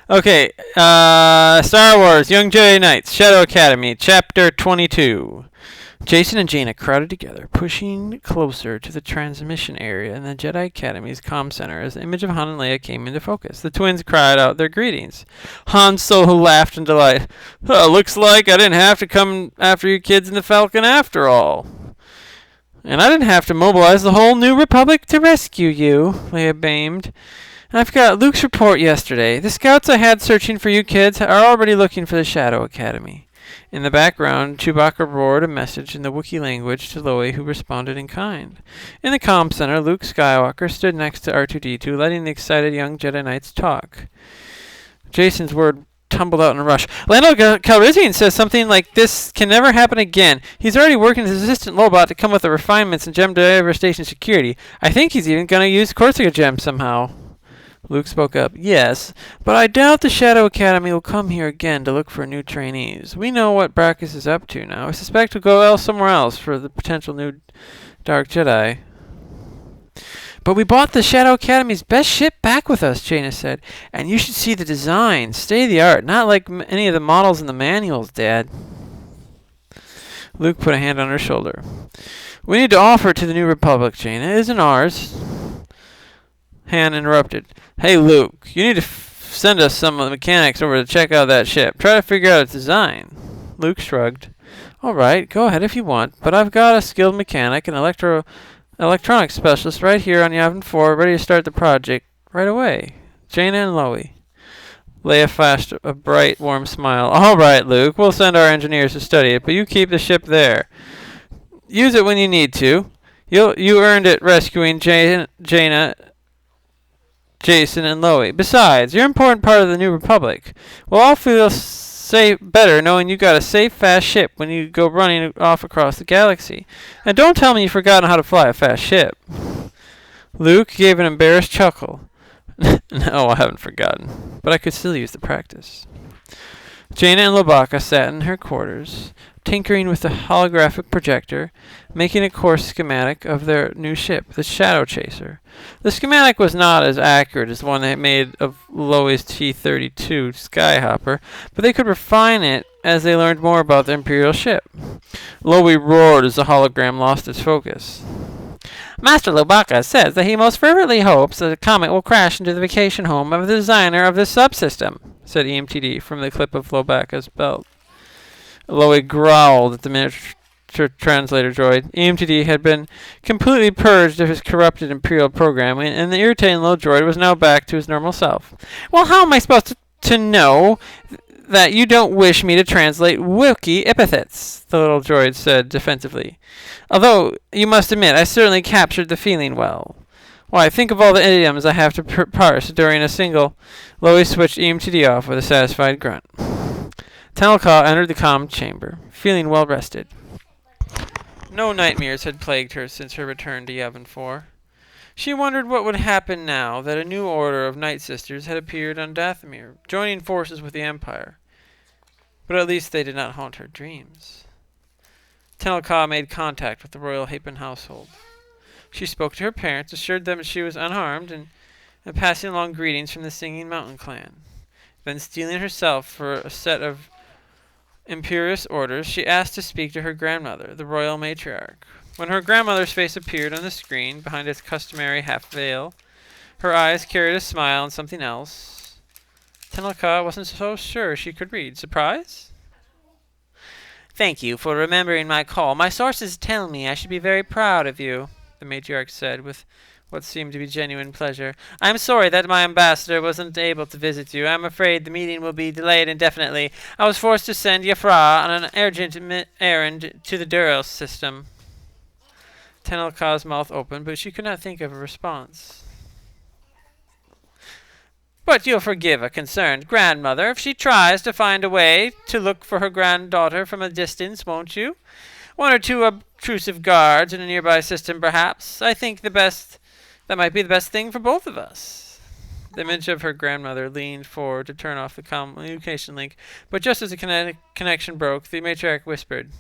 Okay, Star Wars, Young Jedi Knights, Shadow Academy, Chapter 22. Jason and Jaina crowded together, pushing closer to the transmission area in the Jedi Academy's comm center as the image of Han and Leia came into focus. The twins cried out their greetings. Han Solo laughed in delight. Looks like I didn't have to come after you kids in the Falcon after all. And I didn't have to mobilize the whole New Republic to rescue you, Leia beamed. I've got Luke's report yesterday. The scouts I had searching for you kids are already looking for the Shadow Academy. In the background, Chewbacca roared a message in the Wookiee language to Loie, who responded in kind. In the comm center, Luke Skywalker stood next to R2-D2, letting the excited young Jedi Knights talk. Jason's word tumbled out in a rush. Lando Calrissian says something like this can never happen again. He's already working his assistant Lobot to come with the refinements in gem devastation security. I think he's even going to use Corsica gems somehow. Luke spoke up. Yes, but I doubt the Shadow Academy will come here again to look for new trainees. We know what Brackus is up to now. I suspect he'll go somewhere else for the potential new Dark Jedi. But we bought the Shadow Academy's best ship back with us, Jaina said. And you should see the design. State-of-the-art. Not like any of the models in the manuals, Dad. Luke put a hand on her shoulder. We need to offer it to the New Republic, Jaina. It isn't ours. Han interrupted. Hey, Luke, you need to send us some of the mechanics over to check out that ship. Try to figure out its design. Luke shrugged. All right, go ahead if you want, but I've got a skilled mechanic and electronics specialist right here on Yavin 4 ready to start the project right away. Jaina and Loie. Leia flashed a bright, warm smile. All right, Luke, we'll send our engineers to study it, but you keep the ship there. Use it when you need to. You earned it rescuing Jaina, Jason, and Loie. Besides, you're an important part of the New Republic. We'll all feel better knowing you got a safe, fast ship when you go running off across the galaxy. And don't tell me you've forgotten how to fly a fast ship. Luke gave an embarrassed chuckle. No, I haven't forgotten, but I could still use the practice. Jaina and Lobaka sat in her quarters, tinkering with the holographic projector, making a course schematic of their new ship, the Shadow Chaser. The schematic was not as accurate as the one they made of Loie's T-32 Skyhopper, but they could refine it as they learned more about the Imperial ship. Loie roared as the hologram lost its focus. Master Lobaka says that he most fervently hopes that the comet will crash into the vacation home of the designer of this subsystem, said EMTD from the clip of Lobaka's belt. Loie growled at the miniature translator droid. EMTD had been completely purged of his corrupted Imperial programming, and the irritating little droid was now back to his normal self. Well, how am I supposed to know that you don't wish me to translate Wookiee epithets? The little droid said defensively. Although, you must admit, I certainly captured the feeling well. Why, think of all the idioms I have to parse during a single. Loie switched EMTD off with a satisfied grunt. Tenelka entered the comm chamber, feeling well rested. No nightmares had plagued her since her return to Yavin 4. She wondered what would happen now that a new order of Night Sisters had appeared on Dathomir, joining forces with the Empire. But at least they did not haunt her dreams. Tenelka made contact with the royal Hapen household. She spoke to her parents, assured them she was unharmed, and passing along greetings from the Singing Mountain clan. Then, steeling herself for a set of imperious orders, she asked to speak to her grandmother, the royal matriarch. When her grandmother's face appeared on the screen behind its customary half veil, her eyes carried a smile and something else. Tenelka wasn't so sure she could read. Surprise? Thank you for remembering my call. My sources tell me I should be very proud of you, the matriarch said with what seemed to be genuine pleasure. I am sorry that my ambassador wasn't able to visit you. I am afraid the meeting will be delayed indefinitely. I was forced to send Yafra on an urgent errand to the Duros system. Tenelka's mouth opened, but she could not think of a response. But you'll forgive a concerned grandmother if she tries to find a way to look for her granddaughter from a distance, won't you? One or two obtrusive guards in a nearby system, perhaps. I think that might be the best thing for both of us. The image of her grandmother leaned forward to turn off the communication link, but just as the connection broke, the matriarch whispered,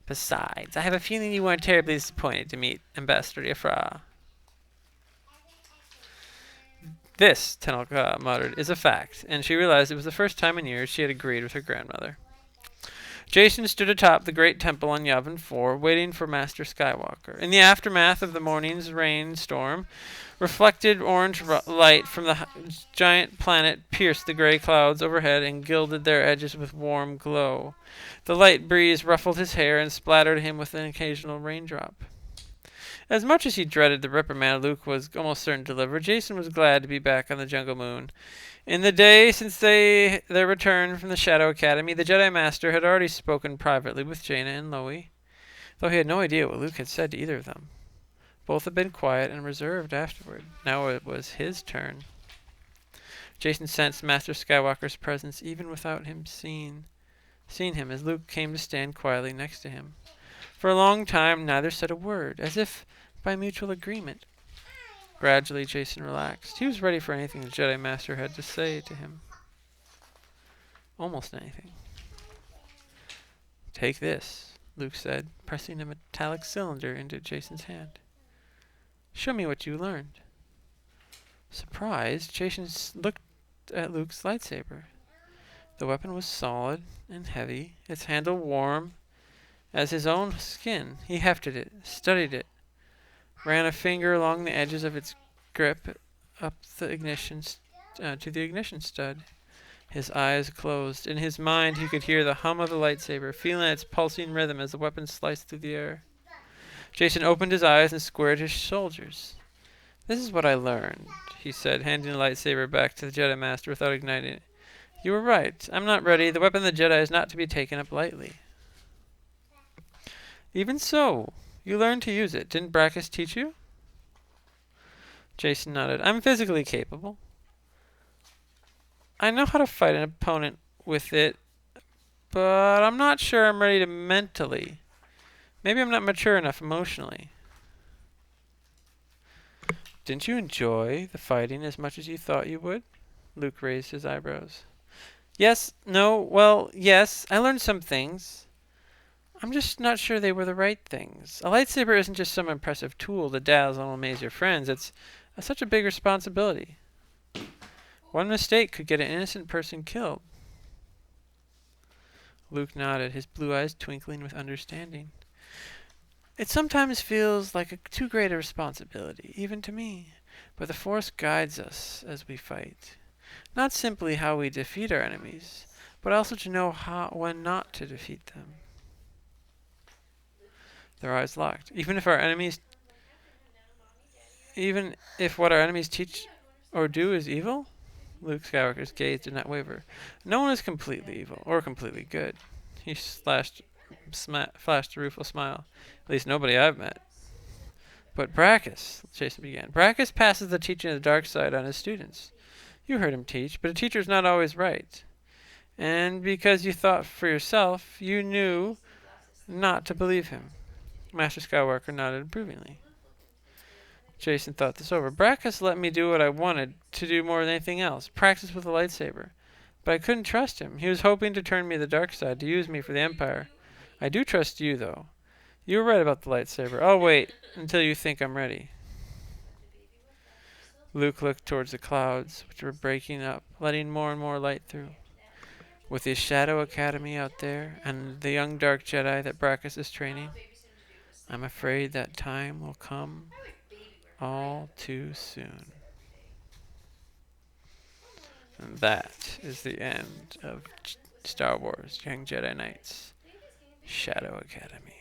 Besides, I have a feeling you weren't terribly disappointed to meet Ambassador Yafra. This, Tenelka muttered, is a fact, and she realized it was the first time in years she had agreed with her grandmother. Jason stood atop the great temple on Yavin 4, waiting for Master Skywalker. In the aftermath of the morning's rainstorm, reflected orange light from the giant planet pierced the gray clouds overhead and gilded their edges with warm glow. The light breeze ruffled his hair and splattered him with an occasional raindrop. As much as he dreaded the reprimand Luke was almost certain to deliver, Jason was glad to be back on the jungle moon. In the day since their return from the Shadow Academy, the Jedi Master had already spoken privately with Jaina and Loie, though he had no idea what Luke had said to either of them. Both had been quiet and reserved afterward. Now it was his turn. Jason sensed Master Skywalker's presence even without him seeing him as Luke came to stand quietly next to him. For a long time neither said a word, as if by mutual agreement. Gradually, Jason relaxed. He was ready for anything the Jedi Master had to say to him. Almost anything. Take this, Luke said, pressing a metallic cylinder into Jason's hand. Show me what you learned. Surprised, Jason looked at Luke's lightsaber. The weapon was solid and heavy, its handle warm as his own skin. He hefted it, studied it, ran a finger along the edges of its grip up the ignition to the ignition stud. His eyes closed. In his mind, he could hear the hum of the lightsaber, feeling its pulsing rhythm as the weapon sliced through the air. Jason opened his eyes and squared his shoulders. This is what I learned, he said, handing the lightsaber back to the Jedi Master without igniting it. You were right. I'm not ready. The weapon of the Jedi is not to be taken up lightly. Even so, you learned to use it. Didn't Brackus teach you? Jason nodded. I'm physically capable. I know how to fight an opponent with it, but I'm not sure I'm ready to mentally. Maybe I'm not mature enough emotionally. Didn't you enjoy the fighting as much as you thought you would? Luke raised his eyebrows. Yes, no, well, yes, I learned some things. I'm just not sure they were the right things. A lightsaber isn't just some impressive tool to dazzle and amaze your friends. It's such a big responsibility. One mistake could get an innocent person killed. Luke nodded, his blue eyes twinkling with understanding. It sometimes feels like too great a responsibility, even to me. But the Force guides us as we fight. Not simply how we defeat our enemies, but also to know when not to defeat them. Their eyes locked. Even if what our enemies teach or do is evil? Luke Skywalker's gaze did not waver. No one is completely evil or completely good. He flashed a rueful smile. At least nobody I've met. But Brackus, Jason began. Brackus passes the teaching of the dark side on his students. You heard him teach, but a teacher's not always right. And because you thought for yourself, you knew not to believe him. Master Skywalker nodded approvingly. Jason thought this over. Brackus let me do what I wanted to do more than anything else, practice with a lightsaber. But I couldn't trust him. He was hoping to turn me to the dark side, to use me for the Empire. I do trust you, though. You were right about the lightsaber. I'll wait until you think I'm ready. Luke looked towards the clouds, which were breaking up, letting more and more light through. With his Shadow Academy out there, and the young dark Jedi that Brackus is training, I'm afraid that time will come all too soon. And that is the end of Star Wars Young Jedi Knights Shadow Academy.